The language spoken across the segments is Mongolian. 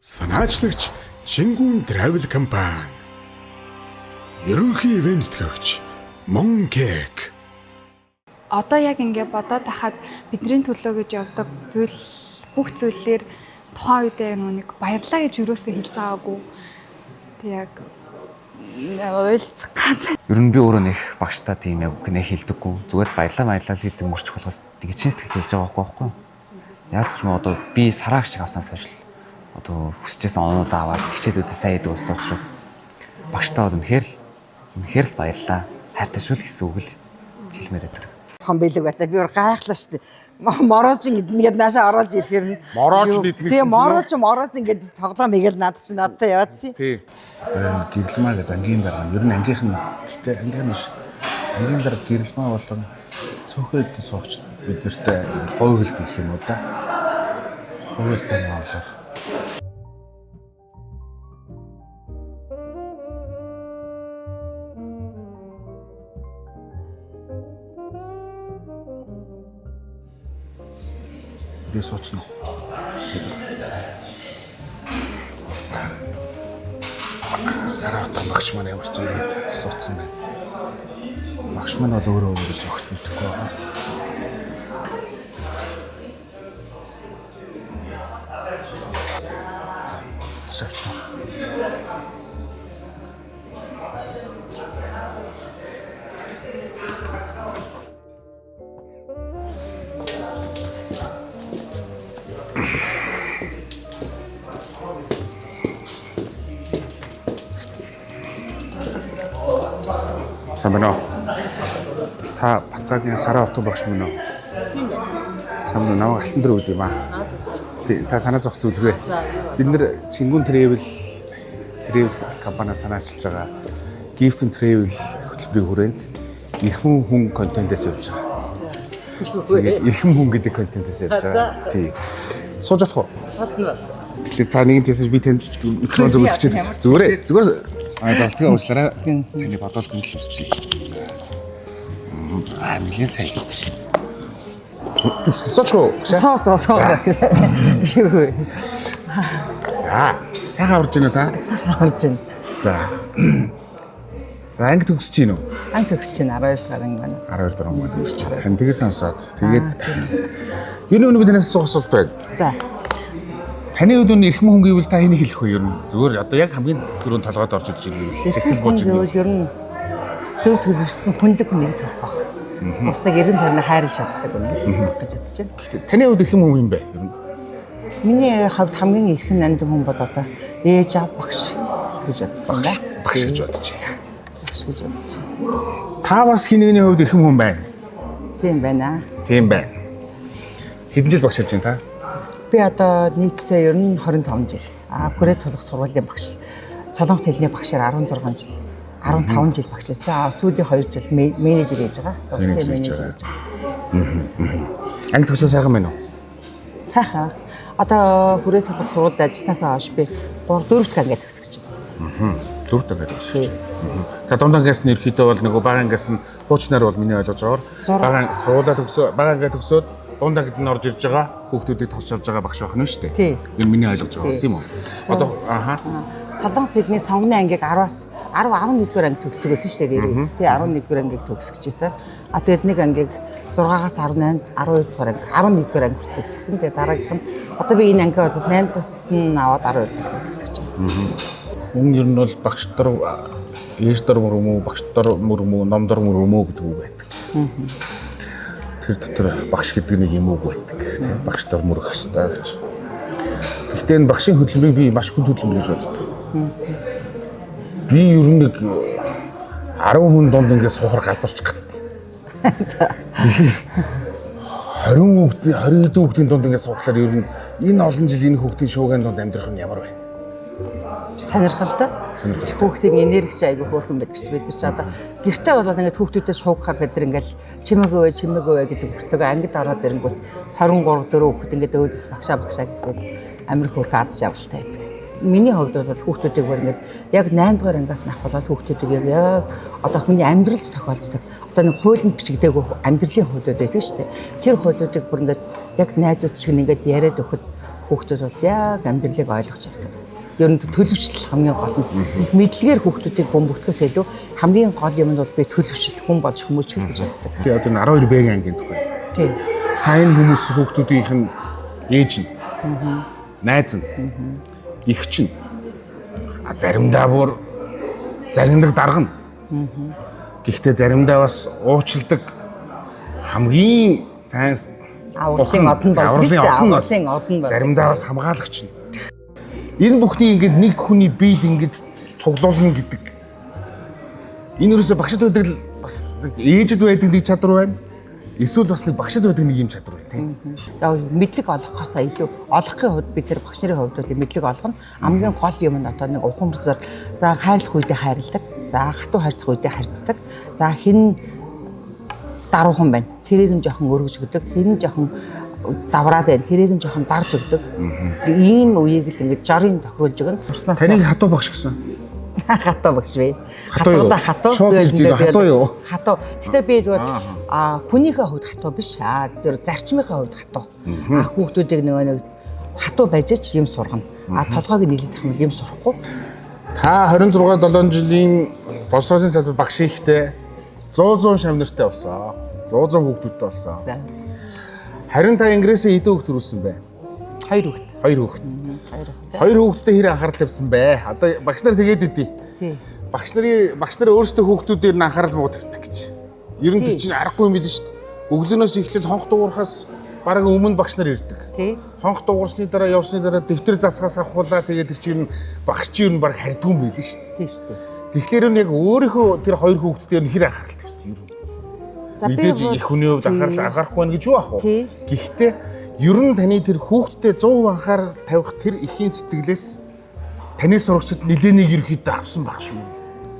Санаачлагч Чингүн Travel компани. Ерөнхий ивент төгч Монкек. Одоо яг ингэ бодоод тахад бидний төлөө гэж явдаг зүйл бүх зүйлээр тухайн үедээ нүг баярлаа гэж юусоо хэлж байгаагүй. Тэг яг ойлцох гад. Ер нь би өөрөө нэх багштай тийм яг нэх хэлдэггүй. Зүгээр л баярлаа хэлдэг мөрчих болохоос тэгээ чин сэтгэл хэлж байгаа байхгүй юу? Яаж ч юм одоо би сараа шиг авснаас хойш одоо хүсчээсэн онуудаа аваад хичээлүүдэд сайн идэв болсон учраас багштай үнэхээр л баярлаа. Хайртай шүү л гэсэн үг л хэлмээр байдаг. Том бэлэг байта би өөр гайхлаа шүү дээ. Мороожин гэдгээд наашаа ороод ирэхээр нь Мороож нэгнэсэн чинь. Тэгээ мороож ингээд тоглоом игээл надад чи надтай яваадсэн. Тий. Гэрэлмаа гэдэг ангийн дараа нь ер нь ангийнх нь гэхдээ ангийнх нь ангийн дараа гэрэлмаа болон цөөхөд суугч бид нартай хойгөлт гэх юм уу да. Хойгөлт юм аа. Би сууцна. Сараатан багш маань ямар ч ирээд суудсан байна. Багш маань бол өөрөө согт мэдхгүй байгаа. За, савчна. Сайн байна уу? Та Батгагийн Сараатан багш мөн үү? Тийм байна. Сайн байна уу? Алтан дээр үүд юм аа. Тий, та санаа зовх зүйлгүй. Бид нэр Чингүн Travel компаниас санаачилж байгаа Gift and Travel хөтөлбөрийн хүрээнд эрхэм хүн контентээс явж байгаа. Тэгээд эрхэм хүн гэдэг контентээс явж байгаа. Тий. Сууж болох уу? Тэгэхээр та нэгэн тийсэж би танд микрофон зүгт чихэд зүгээр залтгаа уучлаарай. Таны бодолд нь л хэлчихье. Нэлээд сайн гэж. Сочгоо. Соо. Шиггүй. За, сайхан урж байна та? Сайхан орж байна. За. За, анги төгсөж гин үү? Анги төгсөж байна 12 дахь анги байна. 12 дахь анги төгсөж байна. Хан тэгээ сонсоод. Тэгээд юу нэг биднээс асуух асуулт байна. За. Таны хувьд нь эрхэм хүн гэвэл та энийг хэлэх вэ? Ер нь зүгээр одоо яг хамгийн түрүүнд толгойд орж иж байгаа Сэтгэл бууж ер нь зөв төлөвшсөн хүнлэг хүнийг төлөх баг. Бусдыг эргэн тойрны хайрлаж чаддаг үнэ гэж бодож байна. Гэхдээ таны хувьд эрхэм хүн юм бэ? Ер нь Миний хувьд хамгийн эрхэм нандин хүн бол одоо ээж аав багш гэж бодож байна. багш гэж бодож байна. Багш гэж бодож байна. Та бас хин нэгний хувьд эрхэм хүн байна. Тийм байна. Тийм байна. Хэдэн жил багш хийж байна та? Би одоо нийтдээ ер нь 25 жил. Хүрээ тулах сургуулийн багш. Солонгос хэлний багшаар 16 жил. 15 жил багшилсан. Сүүлийн 2 жил менежер хийж байгаа. Менежер хийж байгаа. Анги төгсөө сайхан байна уу? Цаахан. Одоо хүрээ тулах сургуульд ажилласнаас хойш би 4 дахь ангид төгсөж байна. 4 дахь төгсөж байна. Та дунд ангиас нь ерөөхдөө бол нөгөө бага ангиас нь хуучнаар бол миний ойлгож байгаагаар бага сургуулаа төгсөө бага ангиа төгсөөд дунд ангид нь орж ирж байгаа хүүхдүүдийг тусч авч байгаа багш байх нь шүү дээ. Тий. Энэ миний ойлгож байгаа тийм үү? Одоо Солонгос хэлний сонгоны ангийг 10-аас 11-р анги төгсдөг байсан шүү дээ. Тий 11-р ангийг төгсөжсэн. Тэгээд нэг ангийг 6-аас 18, 12-р анги, 11-р анги хүртэл төгссөн. Тэгээд дараагийнх нь одоо би энэ анги бол 8-аас нь аваад 12-р анги төгсөж байгаа. хүн ер нь бол багш дор ээж дор мөрөмөө, багш дор мөрөмөө, ном дор мөрөмөө гэдэг үг байдаг. Тэр дотор багш гэдэг нэг юм үг байдаг. Тийм багш дор мөрөх ёстой гэж. Гэхдээ энэ багшийн хөдөлмөрийг би маш хүнд хөдөлмөр гэж боддог. Би ер нь нэг 10 хүн дунд ингээд суухаар газарч гатдаг. 20 хэдэн хүүхдийн дунд ингээд суухлаар ер нь энэ олон жил энэ хүүхдийн шуугиан дунд амьдрах нь ямар вэ? Сонирхолтой. Хүүхдийн энерги айгүй хөөрхөн байдаг шүү дээ. Бид нар ч одоо гэртээ болоод ингээд хүүхдүүдээ шуугахаар бид нар ингээд чимээгөө гэдэг хүртлөг ангид ороод ирэнгүүт 23 4 хүүхд ингээд өөдөөс багшаа гэхэд амир хөөрхөн аз жаргалтай байдаг. Миний хувьд бол хүүхдүүдийг бүр ингээд яг 8 дугаар ангиас нь авахлал хүүхдүүдийг яг одоо хүний амьдралд тохиолддог одоо нэг хуулийн бичигдээгүй амьдралын хуулиуд байдаг шүү дээ. Тэр хуулиудыг бүр ингээд яг найзууд шиг ингээд яриад өгөхөд хүүхдүүд бол яг амьдралыг ойлгож явдаг. Ер нь төлөвшөл хамгийн гол нь. Мэдлэгээр хүүхдүүдийг бөмбөгдөхөөс илүү хамгийн гол юм нь бол би төлөвшөл хүн болж хүмүүжих гэж боддог. Тэгээ одоо 12 Б ангийн тухай. Тийм. Та энэ хүмүүс хүүхдүүдийнх нь ээж нь найз нь эгч нь заримдаа бүр загнадаг дарга нь. Гэхдээ заримдаа бас уучладаг хамгийн сайн Авралын одон болдог шүү дээ. Авралын одон бол. Заримдаа бас хамгаалагч нь. Энэ бүхний ингээд нэг хүний биед ингэж цуглуулна гэдэг. Энэ юусоо багшд байдаг л бас нэг ээжд байдаг нэг чадвар байна. Эсвэл бас нэг багшд байдаг нэг юм чадвар байна тийм. Яг мэдлэг олохоос илүү олохын хувьд бид тэр багш нарын хувьд бол мэдлэг олгоно. Хамгийн гол юм нь одоо нэг ухамсар за хайрлах үедээ хайрладаг. За хатуу харьцах үедээ харьцдаг. За хин даруухан байна. Тэрийг нь жоохон өргөж өгдөг. Хин жоохон давраад байна. Тэрийг нь жоохон дарж өгдөг. Ийм үеийг л ингээд жорын тохируулж өгнө. Таныг хатуу багш гэсэн. Хатуу багш вэ? Хатуудаа хатуу. Хатуу юу? Хатуу. Гэтэ би зүгээр хүнийхээ хувьд хатуу биш. Зөв зарчмынхаа хувьд хатуу. Хүүхдүүдийг нөгөө нэг хатуу байж ч юм сургана. Толгойг нийлэх юм юм сурахгүй. Та 26 7 жилийн боловсролын салбар багш ихтэй 100 шавнартай болсон. 100 хүүхдүүдтэй болсон. Харин та Ингрээсээ хэдэн хүүхд төрүүлсэн бэ? 2 хүүхд. 2 хүүхд. 2 хүүхдтэй хэрэг анхаарал тавьсан бэ? Одоо багш нар тэгээд идэв. Тий. Багш нар өөрсдөө хүүхдүүдээр нь анхаарал муу тавьдаг гэж. Ер нь тэр чинь аргагүй юм билээ шүү дээ. Өглөөнөөс эхлээд хонх дуурахаас бараг өмнө багш нар ирдэг. Тий. Хонх дуурсны дараа явсны дараа дэвтэр засгаас авахулаа тэгээд тэр чинь багш чинь баг хардгүй юм билээ шүү дээ. Тий шүү дээ. Тэгэхээр нь яг өөрийнхөө тэр 2 хүүхдээр нь хэр анхаарал тавьсан юм. Мэдээж их хүний хувьд анхаарахгүй байна гэж юу ах вэ? Гэхдээ ер нь таны тэр хүүхдтэй 100% анхаарал тавих тэр ихийн сэтгэлээс таны сурагчид нэлээнийг ерөөхдөө авсан байх шүү.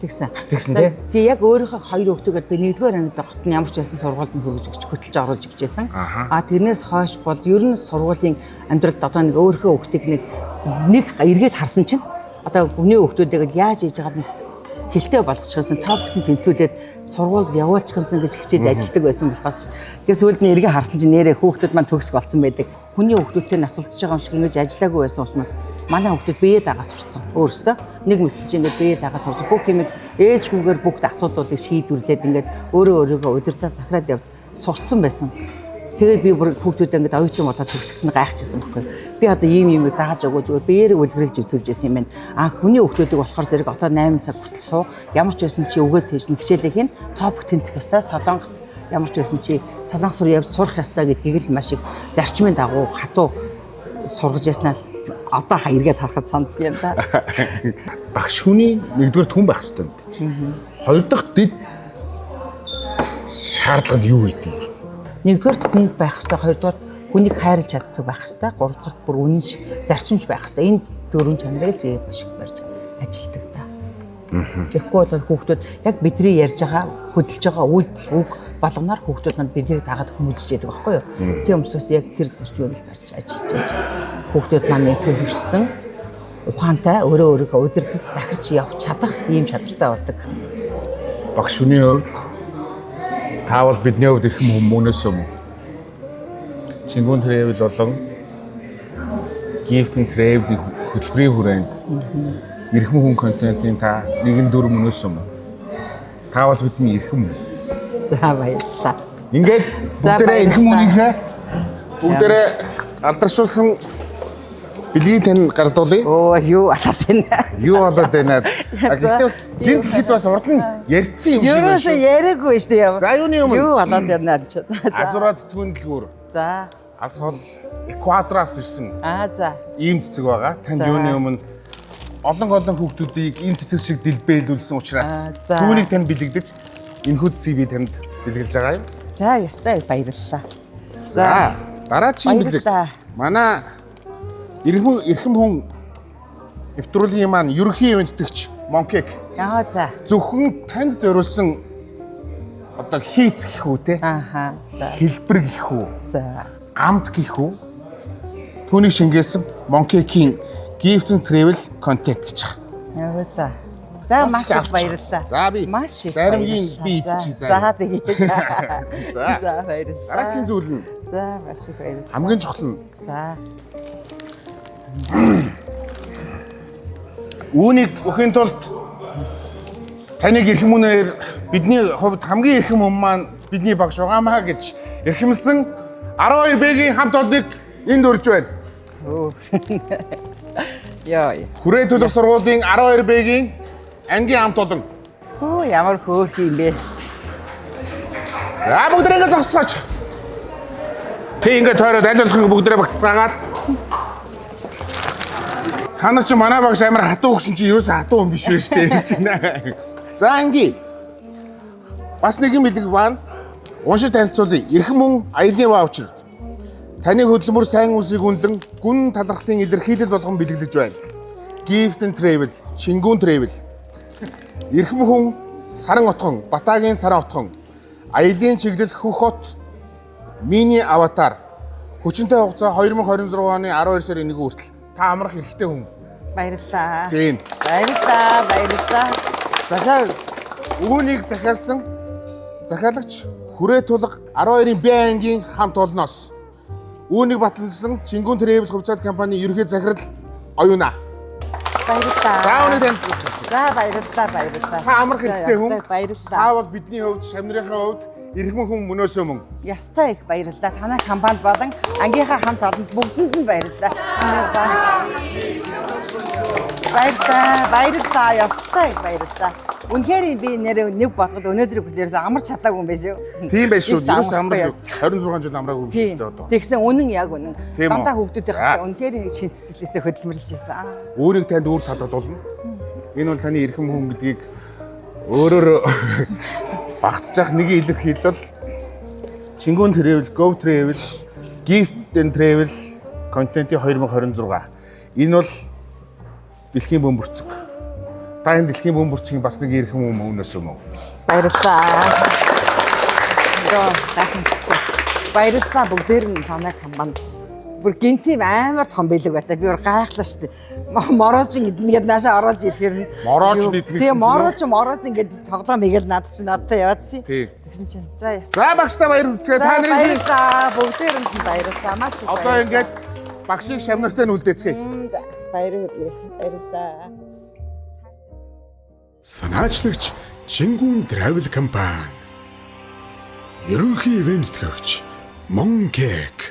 Тэгсэн тий. Чи яг өөрийнхөө 2 хүүхдүүгээд би 1-р ангид байхад нь ямар ч байсан сургуульд нь хөгж өгч хөтөлж оруулж өгч байсан. Тэрнээс хойш бол ер нь сургуулийн амьдралд одоо нэг өөрийнхөө хүүхдийг нэг эргээд харсан чинь одоо хүний хүүхдүүдийг яаж хийж байгааг нэг хилтэй болгочихсон топ бүтэн тэнцүүлээд сургуульд явуулчихсан гэж хичээж ажилладаг байсан болохоос тэгээ сүүлд нь эргээ харсан чинь нэрээ хүүхдүүд маань төгсг болсон байдаг. Хүний хүүхдүүдтэй насалдж байгаа юм шиг ингэж ажиллаагүй байсан учраас манай хүүхдүүд бие дагаа сурцсан. Өөрөөсөө нэг мэсэж ингэж бие дагаа сурч бүх юмыг ээлжгүйгээр бүгд асуудлуудыг шийдвэрлээд ингэж өөрийгөө удирдах захираад явд сурцсан байсан. Тэгээд би бүр хүүхдүүдээ ингээд оюутан болоод төгсгөлт нь гайхчихсан байхгүй. Би одоо ийм юмыг зааж өгөө зүгээр биеэрээ үлгэрэлж үзүүлж байсан юм байна. Хүний хүүхдүүдийг болохоор зэрэг одоо 8 цаг хүртэл суу. Ямар ч байсан чи өгөө цээж хичээлээ хийн. Топ тэнцэх ёстой. Солонгос ямар ч байсан чи солонгос руу явж сурах ёстой гэдгийг л маш их зарчмын дагуу хатуу сургаж яснаа одоо эргээд харахад санд байна да. Багш хүний нэгдүгээр түн байх ёстой юм. Хоёр дахь дэд шаардлага нь юу гэдэг юм? Нэгдүгээр хүн байх ёстой, хоёрдугаар хүнийг хайрлаж чаддаг байх ёстой, гуравдугаар бүр үнэнч зарчимч байх ёстой. Энэ дөрвөн чанарыг би маш их барьж ажилтдаг да. Тэгэхгүй бол хүүхдүүд яг бидний ярьж байгаа, хөдөлж байгаа үйлдэл үг болгоноор хүүхдүүд манд биднийг дагаад хүмүүжж яадаг байхгүй юу? Тийм учраас яг тэр зарчмыг барьж ажиллаж байж хүүхдүүд маань төлөвшсөн, ухаантай, өөрийнхөө удирдах, захирч явах чадах ийм чадвартай болдог. Багш хүний хувьд таавал бидний хувьд ирэх хүмүүнээс юм. Чингүн travel болон gifting travel хөтөлбөрийн хүрээнд ирэх хүн контентын та 1-4 мөнөөс юм. Таавал бидний ирэх юм. За баярлалаа. Ингээд бүгдээрээ ирэх хүнийхээ бүгдээрээ алдаршуулсан билгийг тань гардуулъя. Оо юу болоод байна. Юу болоод байна. Гэхдээ бас гинт хэд бас урд нь ярьсан юм шиг байна. Ерөөсөө яриаггүй шүү дээ. За юуны юм? Юу болоод байна ч. Асуураа цэцгүүн дэлгүүр. За. Ас хол Эквадораас ирсэн. За. Ийм цэцэг байгаа. Танд юуны өмнө олон хүүхдүүдийг энэ цэцэг шиг дэлбэлүүлсэн учраас түүнийг тань бэлэгдэж энэхүү цэцгийг би танд бэлгэлж байгаа юм. За ястай баярлалаа. За дараагийн бэлэг. Манай Ирхэм хүн нэвтрүүлгийн маань ерөнхий ивэнтгч Монкек. За. Зөвхөн танд зориулсан одоо хийц гэх үү те. За. Хэлбэр гэх үү. За. Амт гэх үү. Түүнийг шингээсэн Монкекийн Gift and Travel Content гэж байна. За. За маш их баярлалаа. За би маш их заримгийн би идчих за. За тэгээд. За баярлалаа. Дараагийн зүйл нь. За маш их баярлалаа. Хамгийн чухал нь. За. Үүнийг өхийн тулд таныг эрхэм үнээр бидний хувьд хамгийн эрхэм хүн маань бидний багш угаамаа гэж эрхэмлсэн 12Б-ийн хамт олныг энд урьж байна. Яа. Хүрээ төлөх сургуулийн 12Б-ийн ангийн хамт олон. Хөө ямар хөөх юм бэ? За бүгдээрээ зогсооч. Тэг ингээд тойроод аль болох бүгдээрээ багтцгаагаад. Та нар чи манай багш амар хатуу өгсөн чи юу ч хатуу юм биш вэ штэ гэж байна. За анги. Бас нэгэн бэлэг байна. Уншиж танилцуулъя. Эрхэм мөн аялын ваучер. Таны хөдөлмөр сайн үсийг үнэлэн гүн талархлын илэрхийлэл болгон бэлэглэж байна. Gift and Travel, Чингүн Travel. Эрхэм хүн Саран отхон, Батагийн Саран отхон. Аялын чиглэл Хөх хот. Мини аватар. Хүчинтэй хугацаа 2026 оны 12 сарын 1 хүртэл та амрах хэрэгтэй хүн. Баярлалаа. Тийм. Баярлалаа. Захиал үүнийг захиалагч хүрээ тулга 12-ын Б ангийн хамт олноос үүнийг батламжсан Чингүн Travel хувьцаат компани ерөнхий захирал оюуна. Баярлалаа. За үүнийг танд. За баярлалаа. Та амрах хэрэгтэй хүн. Баярлалаа. Та бол бидний хувьд, Шамнырынхаа хувьд эрхэм хүн мөнөөсөө мөн. Ястай их баярлалаа. Танай компанид болон ангийнхаа хамт олонд бүгдэнд нь баярлалаа. Баярлалаа. Ястай их баярлалаа. Үнэхээр би нэрээ нэг бодгод өнөөдрийг хүлээрээс амарч чадаагүй юм байна шүү. Тийм байж шүү. Юус амрах 26 жил амраагүй юм шүү дээ одоо. Тэгсэн үнэн яг үнэн. Тийм үү? Дандаа хүүхдүүдийн хаа үнэхээр чин сэтгэлээсээ хөдөлмөрлөж байсан. Өөрийг танд өөр талуулна. Энэ бол таны эрхэм хүн гэдгийг өөрөөр багтжих нэг илэрхийлэл бол Чингүн Travel, Go Travel, Gift and Travel контентын 2026. Энэ бол дэлхийн бөмбөрцөг. Та энэ дэлхийн бөмбөрцгийн бас нэг эрхэм хүн мөнөөс юм уу? Баярлалаа. Йоо, гайхамшигтай. Баярлалаа бүгдээр нь танай компанид. Бүр гинтим амар том бэлэг байта. Би бүр гайхлаа шүү дээ. Морожин эднгээд наашаа ороод ирэхээр нь Морож эднэсэн чинь. Тийм морож ингээд тоглоом игээл надад яваадсан. Тэгсэн чинь за яс. За багштай баярлалаа. Та нарыг баярлалаа. Бүгдээр нь баярлалаа. Маш их. одоо ингээд багшийг Шамнартай нь үлдээцгээе. За баярлалаа. Санаачлагч Чингүн Travel компани. Ерөнхий ивент төлөөгч Monkek.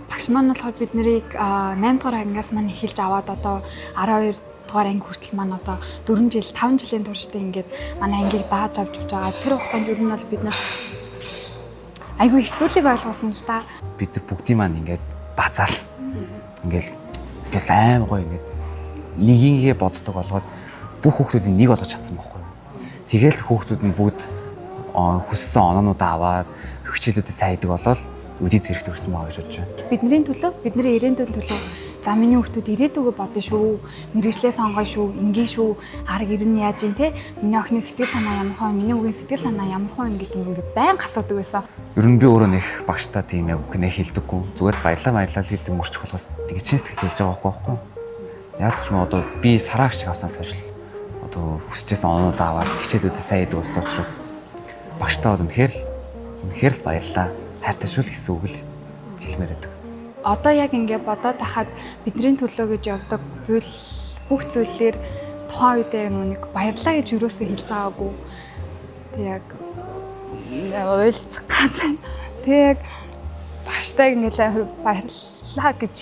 Багш маань болохоор бид нарыг 8 дугаар ангиас маань эхэлж аваад одоо 12 дугаар анги хүртэл маань одоо 4 жил 5 жилийн туршдаа ингээд манай ангийг дааж авч байгаа. Тэр хугацаанд ер нь бол бид нар айгүй их зүйлийг ойлгосон л да. Бид нар бүгдийн маань ингээд базаал. Ингээл аим гоё ингээд нэгийгээ боддог болгоод бүх хүүхдүүдийг нэг болгож чадсан байхгүй юу. Тэгэл хүүхдүүд нь бүгд хүссэн оноонуудаа аваад хичээлүүдэд сайдаг болол үдий зэрэгт өрсөн байгаа гэж бодож байна. Бидний төлөө, бидний ирээдүйн төлөө за миний хүүхдүүд ирээдүгөө бодно шүү, мэрэгчлээ сонгоно шүү, ингийн шүү, арга ирнэ яаж юм те. Миний охины сэтгэл санаа ямар хөө, миний үгийн сэтгэл санаа ямар хөө ингэж ингээд байнга асуудаг байсан. Ер нь би өөрөө нэх багштай тийм яг гинэ хэлдэггүй. Зүгээр л баярлалаа хэлдэг мөрчих болохоос тэгээ чин сэтгэл зэлж байгаа байхгүй юу? Яг ч юм одоо би сараагч шиг авснаас хойш одоо хүсчээсэн онуудаа аваад хичээлүүдэд сайн идэг болсон учраас багштай үнэхээр л баярлалаа. Хайртай шүү л гэсэн үг л хэлмээр байдаг. Одоо яг ингээд бодоод тахад бидний төлөө гэж явдаг зүйл бүх зүйлээр тухайн үедээ нүг баярлаа гэж юусоо хэлж байгаагүй. Тэг яг ойлцох гэдэг. Тэг яг баштайг нэлээ баярлаа гэж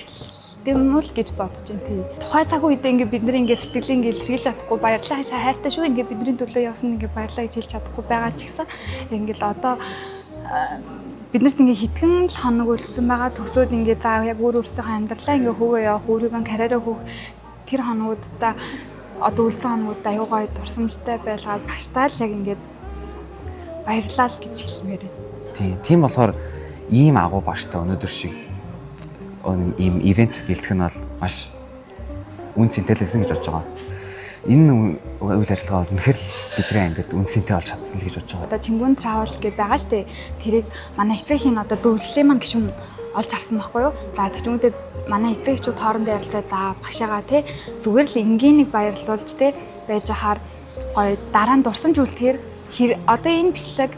хэлдэм үл гэж бодож байна. Тэг. Тухайн цаг үедээ ингээд бид нар ингээд сэтгэлийн ингээд илэрхийлж чадахгүй баярлаа гэж хайртай шүү ингээд бидний төлөө явсан ингээд баярлаа гэж хэлж чадахгүй байгаа ч гэсэн ингээд л одоо биднэрт ингээ хитгэн л хоног үлдсэн байгаа төсөөд ингээ за яг өөртөө амьдралаа ингээ хөөгөө явах өөрийгөө карьераа хөөх тэр хоногудаа одоо үлдсэн хоногудаа аюугаа дурсамжтай байлгаад багштаа л яг ингээ баярлалаа л гэж хэлмээр байна. Тийм болохоор ийм агуу багштай өнөөдөр шиг ийм ивент бэлтгэх нь бол маш үн цэнтэй лсэн гэж бодож байгаа. Энэ үйл ажиллагаа бол үнэхээр бидний ангид үнсэнтэй болж чадсан л гэж бодож байгаа. Одоо Чингүн Travel гэдэг байгаа шүү дээ. Тэрийг манай эцэгхийн одоо зөвлөлийн маань гишүүн олж харсан байхгүй юу? За тэр чимүүдээ манай эцэгчүүд хоорондоо ярилцаа за багшаага тий зүгээр л энгийнийг баярлуулж тий байж хаар гоё дараа нь дурсамж үлдэхээр одоо энэ бичлэг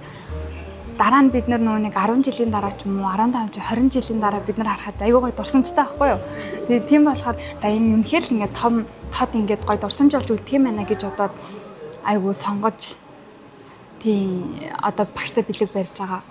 дараа нь бид нар нэг 10 жилийн дараа ч юм уу 15 чи 20 жилийн дараа бид нар харахад айгүй гоё дурсамжтай байхгүй юу. Тэгээд тийм болохоор за энэ үнэхээр л ингээд том тод ингээд гоё дурсамж болж үлдэх юм байна гэж бодоод айгүй сонгож тий одоо багштай бэлэг барьж байгаа.